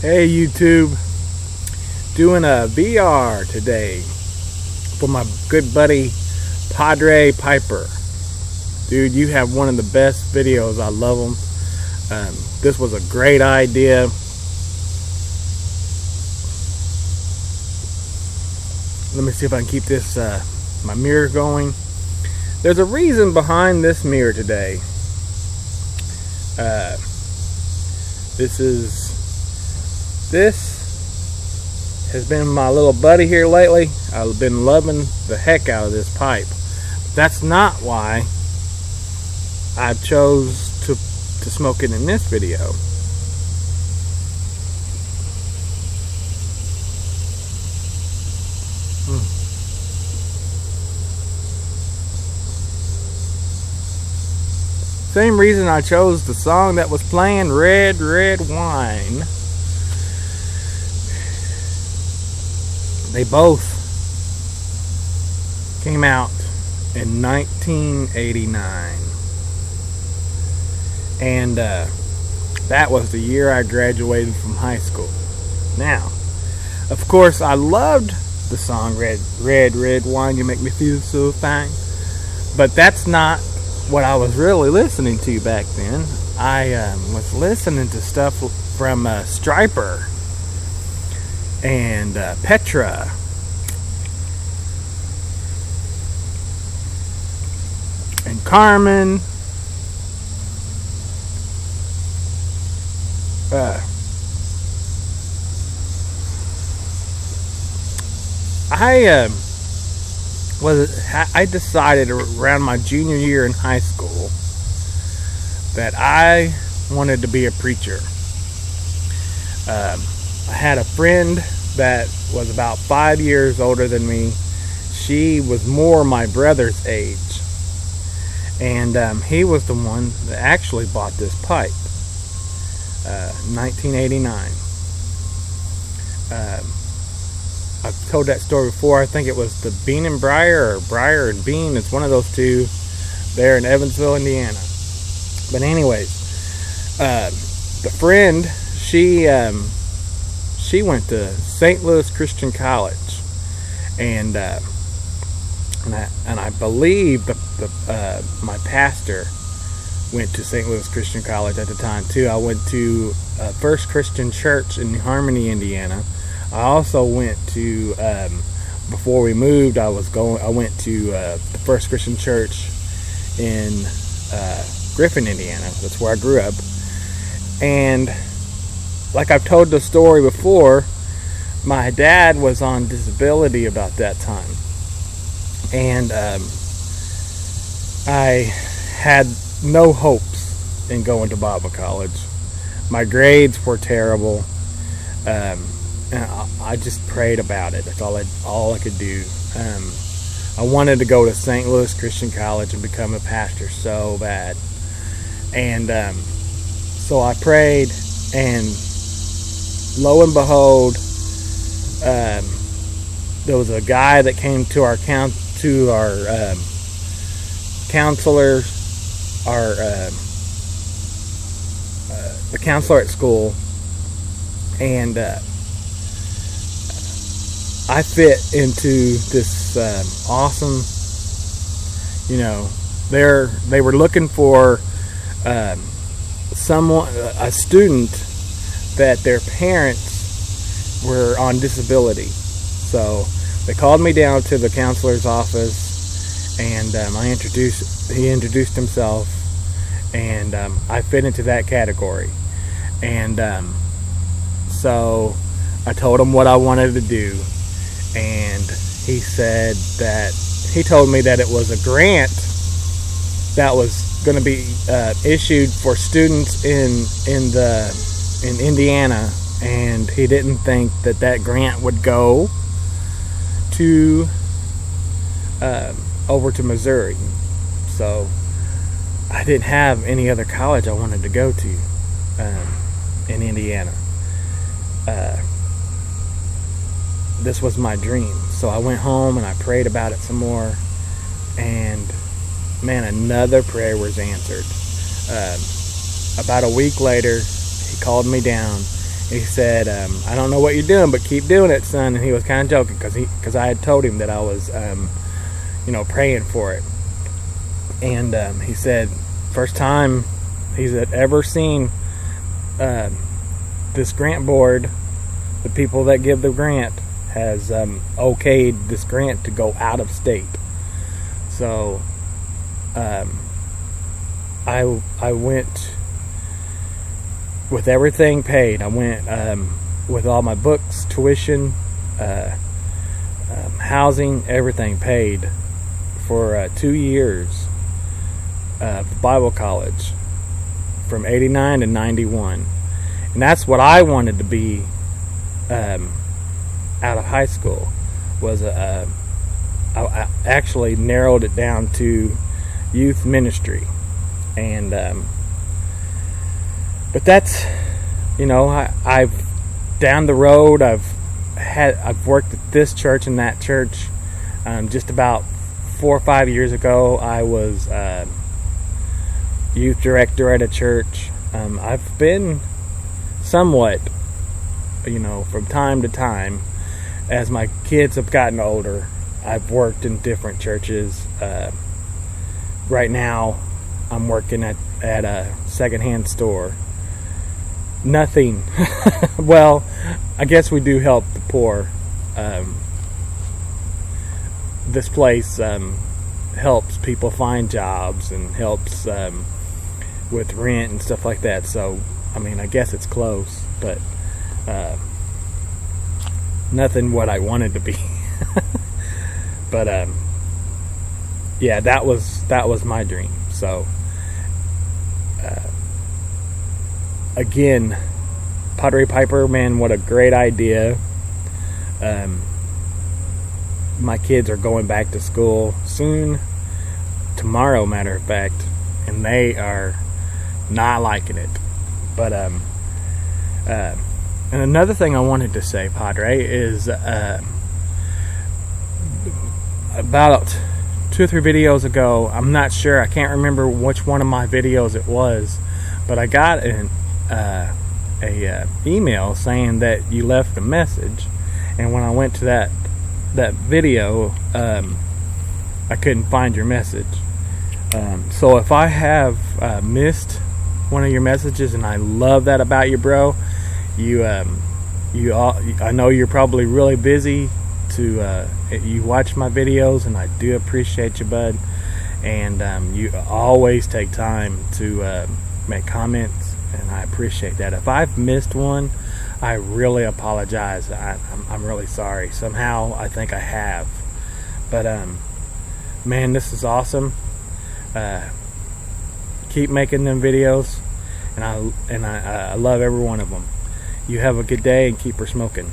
Hey YouTube, doing a VR today for my good buddy Padre Piper. Dude, you have one of the best videos. I love them. This was a great idea. Let me see if I can keep this my mirror going. There's a reason behind this mirror today. This has been my little buddy here lately. I've been loving the heck out of this pipe. That's not why I chose to smoke it in this video. Same reason I chose the song that was playing, Red, Red Wine. They both came out in 1989. And that was the year I graduated from high school. Now, of course, I loved the song Red, Red, Red Wine, You Make Me Feel So Fine. But that's not what I was really listening to back then. I was listening to stuff from Striper and Petra and Carmen. I decided around my junior year in high school that I wanted to be a preacher. I had a friend that was about 5 years older than me. She was more my brother's age. And he was the one that actually bought this pipe. 1989. I've told that story before. I think it was the Bean and Briar, or Briar and Bean. It's one of those two there in Evansville, Indiana. But anyways, the friend, she went to St. Louis Christian College, and I believe my pastor went to St. Louis Christian College at the time too. I went to First Christian Church in New Harmony, Indiana. I also went to, before we moved, I went to the First Christian Church in Griffin, Indiana. That's where I grew up. And like I've told the story before, my dad was on disability about that time. And I had no hopes in going to Bible college. My grades were terrible. And I just prayed about it. That's all I could do. I wanted to go to St. Louis Christian College and become a pastor so bad. And so I prayed, and lo and behold, there was a guy that came to our counselor, the counselor at school, and I fit into this awesome, they were looking for a student that their parents were on disability. So they called me down to the counselor's office, and he introduced himself, and I fit into that category. And so I told him what I wanted to do. And he told me that it was a grant that was going to be issued for students in Indiana, and he didn't think that grant would go to over to Missouri. So I didn't have any other college I wanted to go to in Indiana. This was my dream. So I went home and I prayed about it some more, and man, another prayer was answered. About a week later, he called me down He said, I don't know what you're doing, but keep doing it, son. And he was kind of joking because I had told him that I was, praying for it. And he said, first time he's ever seen this grant board, the people that give the grant, has okayed this grant to go out of state. So I went with everything paid. I went with all my books, tuition, housing, everything paid for 2 years of Bible college from 89 to 91. And that's what I wanted to be out of high school. I actually narrowed it down to youth ministry. And but that's, I've down the road, I've worked at this church and that church. Just about 4 or 5 years ago, I was youth director at a church. I've been somewhat, from time to time, as my kids have gotten older, I've worked in different churches. Right now, I'm working at a secondhand store. Nothing. Well, I guess we do help the poor. This place helps people find jobs and helps with rent and stuff like that. So, I guess it's close, but nothing what I wanted to be. But yeah, that was my dream. So again, Padre Piper, man, what a great idea. My kids are going back to school soon, tomorrow, matter of fact, and they are not liking it. But and another thing I wanted to say, Padre, is about 2 or 3 videos ago, I'm not sure, I can't remember which one of my videos it was, but I got an email saying that you left a message, and when I went to that video, I couldn't find your message. So if I have missed one of your messages, and I love that about you, bro, I know you're probably really busy you watch my videos, and I do appreciate you, bud, and you always take time to make comments, and I appreciate that. If I've missed one, I really apologize. I'm really sorry. Somehow I think I have, but man, this is awesome. Keep making them videos, and I love every one of them. You have a good day, and keep her smoking.